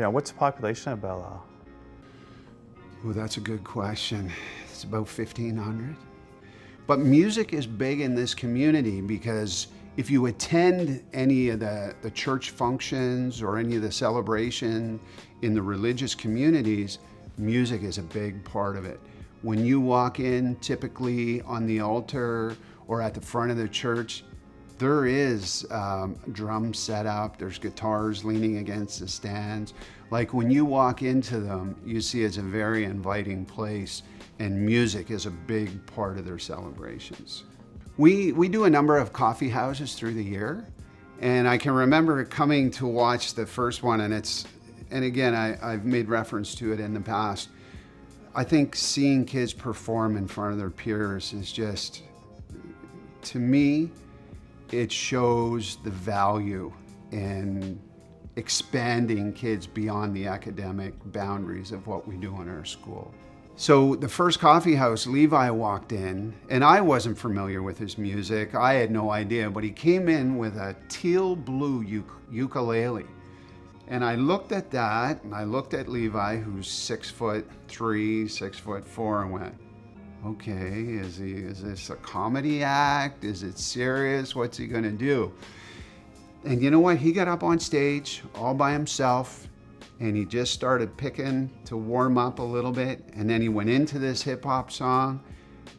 what's the population of Bellisle? Oh, that's a good question. It's about 1,500. But music is big in this community because if you attend any of the church functions or any of the celebration in the religious communities, music is a big part of it. When you walk in, typically on the altar or at the front of the church, there is drums set up, there's guitars leaning against the stands. Like when you walk into them, you see it's a very inviting place, and music is a big part of their celebrations. We do a number of coffee houses through the year, and I can remember coming to watch the first one, and again, I've made reference to it in the past. I think seeing kids perform in front of their peers is just, to me, it shows the value in expanding kids beyond the academic boundaries of what we do in our school. So the first coffee house, Levi walked in, and I wasn't familiar with his music. I had no idea, but he came in with a teal blue ukulele. And I looked at that, and I looked at Levi, who's 6'3", 6'4", and went, okay, is this a comedy act? Is it serious? What's he gonna do? And you know what? He got up on stage all by himself, and he just started picking to warm up a little bit, and then he went into this hip hop song,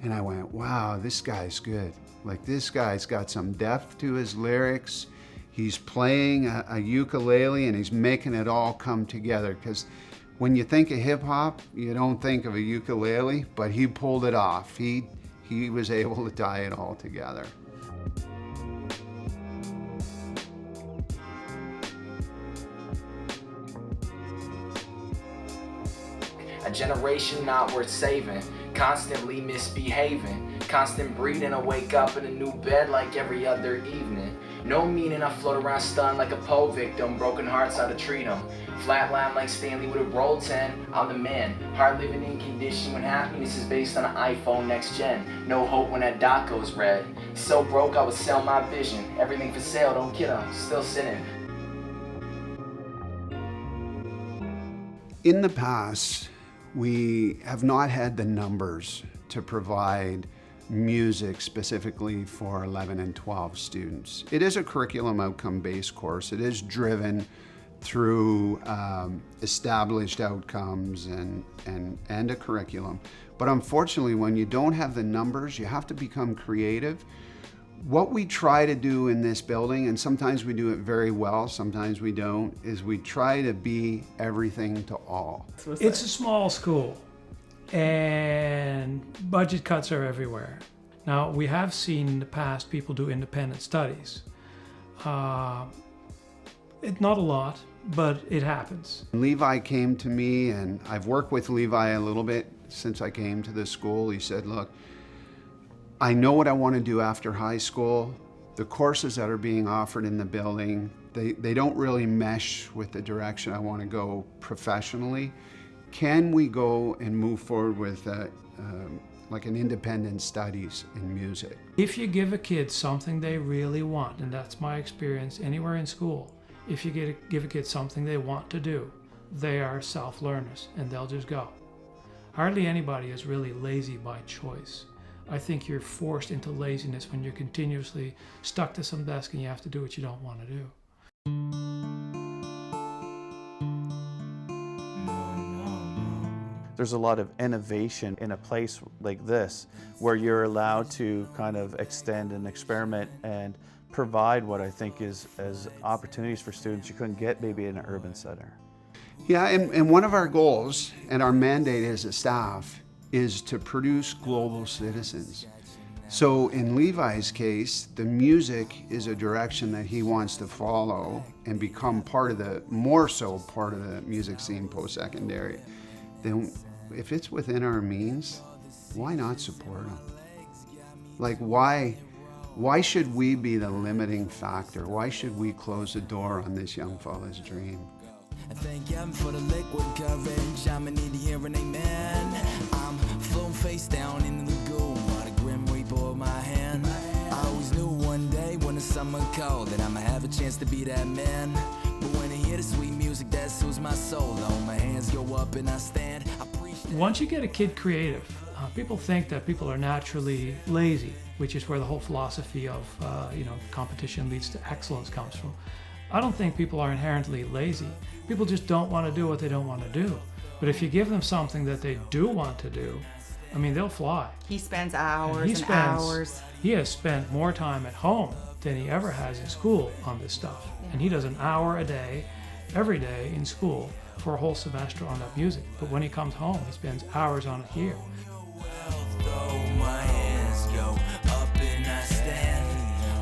and I went, wow, this guy's good. Like, this guy's got some depth to his lyrics. He's playing a ukulele, and he's making it all come together, because when you think of hip hop, you don't think of a ukulele, but he pulled it off. He was able to tie it all together. A generation not worth saving, constantly misbehaving, constant breeding. I wake up in a new bed like every other evening. No meaning, I float around stunned like a pole victim, broken hearts how to treat them. Flatline like Stanley with a roll 10, I'm the man. Hard living in condition when happiness is based on an iPhone next gen. No hope when that dot goes red. So broke I would sell my vision. Everything for sale, don't kid 'em, still sinning. In the past, we have not had the numbers to provide music specifically for 11 and 12 students. It is a curriculum outcome-based course. It is driven through established outcomes and a curriculum. But unfortunately, when you don't have the numbers, you have to become creative. What we try to do in this building, and sometimes we do it very well, sometimes we don't, is we try to be everything to all. It's a small school, and budget cuts are everywhere. Now, we have seen in the past people do independent studies. It's not a lot, but it happens. Levi came to me, and I've worked with Levi a little bit since I came to this school. He said, look, I know what I want to do after high school. The courses that are being offered in the building, they don't really mesh with the direction I want to go professionally. Can we go and move forward with like an independent studies in music? If you give a kid something they really want, and that's my experience anywhere in school, if you give a kid something they want to do, they are self-learners and they'll just go. Hardly anybody is really lazy by choice. I think you're forced into laziness when you're continuously stuck to some desk and you have to do what you don't want to do. There's a lot of innovation in a place like this where you're allowed to kind of extend and experiment and provide what I think is as opportunities for students you couldn't get maybe in an urban center. Yeah, and one of our goals and our mandate as a staff is to produce global citizens. So in Levi's case, the music is a direction that he wants to follow and become part of the, more so part of the music scene post-secondary. Then if it's within our means, why not support him? Like why should we be the limiting factor? Why should we close the door on this young fella's dream? I thank Him for the liquid courage. I'ma need to hear an amen. I'm flown face down in the lagoon while the grim reaper of my hand. I always knew one day when the summer called that I'ma have a chance to be that man. But when he hear the sweet music that soothes my soul. Oh, my hands go up and I stand. I preach that. Once you get a kid creative, people think that people are naturally lazy, which is where the whole philosophy of competition leads to excellence comes from. I don't think people are inherently lazy. People just don't want to do what they don't want to do. But if you give them something that they do want to do, I mean, they'll fly. He spends hours and hours. He has spent more time at home than he ever has in school on this stuff. Yeah. And he does an hour a day, every day in school for a whole semester on that music. But when he comes home, he spends hours on it here. Though my hands go up and I stand,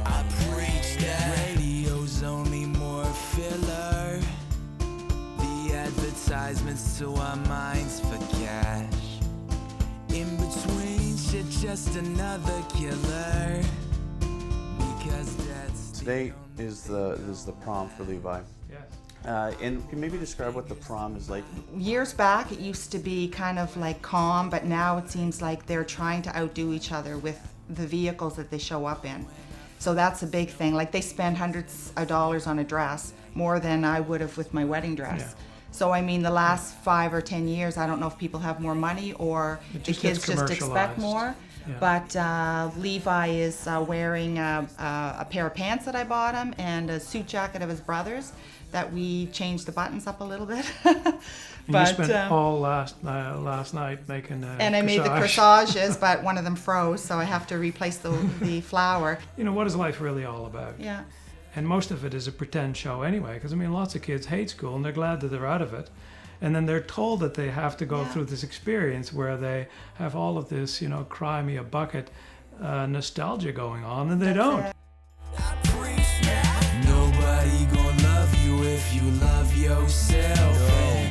I preach that radio's only more filler. The advertisements to our minds for cash. In between shit, just another killer. Because that's Today is the prom for Levi. Yes. And can you maybe describe what the prom is like? Years back, it used to be kind of like calm, but now it seems like they're trying to outdo each other with the vehicles that they show up in. So that's a big thing. Like they spend hundreds of dollars on a dress, more than I would have with my wedding dress. Yeah. So I mean, the last 5 or 10 years, I don't know if people have more money or It the just gets kids just expect commercialized. more. Yeah. But Levi is wearing a pair of pants that I bought him and a suit jacket of his brother's that we changed the buttons up a little bit. And you spent all last night making and I made the corsages, but one of them froze, so I have to replace the flower. You know, what is life really all about? Yeah. And most of it is a pretend show anyway, because I mean, lots of kids hate school and they're glad that they're out of it. And then they're told that they have to go through this experience where they have all of this, cry me a bucket nostalgia going on, and they don't. nobody gonna love you if you love yourself.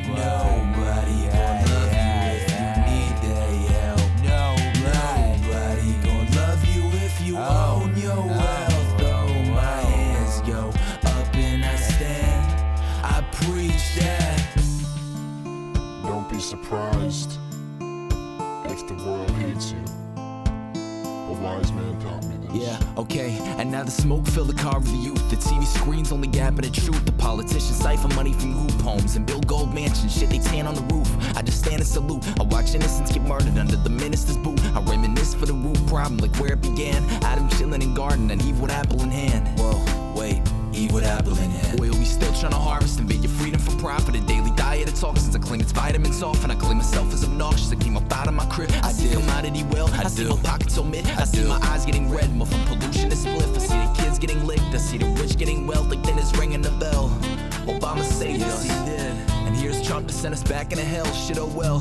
Nobody gonna love you if you need their help. Nobody gonna love you if you own your wealth. Though my hands go up and I stand, I preach that. Don't be surprised if the world hates you. A wise man taught me this. Yeah, okay, and now the smoke filled the car of the youth. The TV screens only gap of the truth. The politicians siphon money from group homes and build gold mansions. Shit, they tan on the roof. I just stand and salute. I watch innocents get murdered under the minister's boot. I reminisce for the root problem, like where it began. Adam chilling in garden, and Eve with apple in hand. Whoa, wait, Eve with apple in hand. Oil we still trying to harvest and bait your freedom for profit. A daily diet of toxins, I cling its vitamins off, and I claim myself as obnoxious. I came up out of my crib. I see commodity well. I see my pockets omit. I see my eyes getting red, more from pollution to spliff. I see the kids getting licked. I see the rich getting wealthy. Then it's ringing the bell. Obama saved us. Yes, he did. And here's Trump to send us back into hell. Shit, oh well.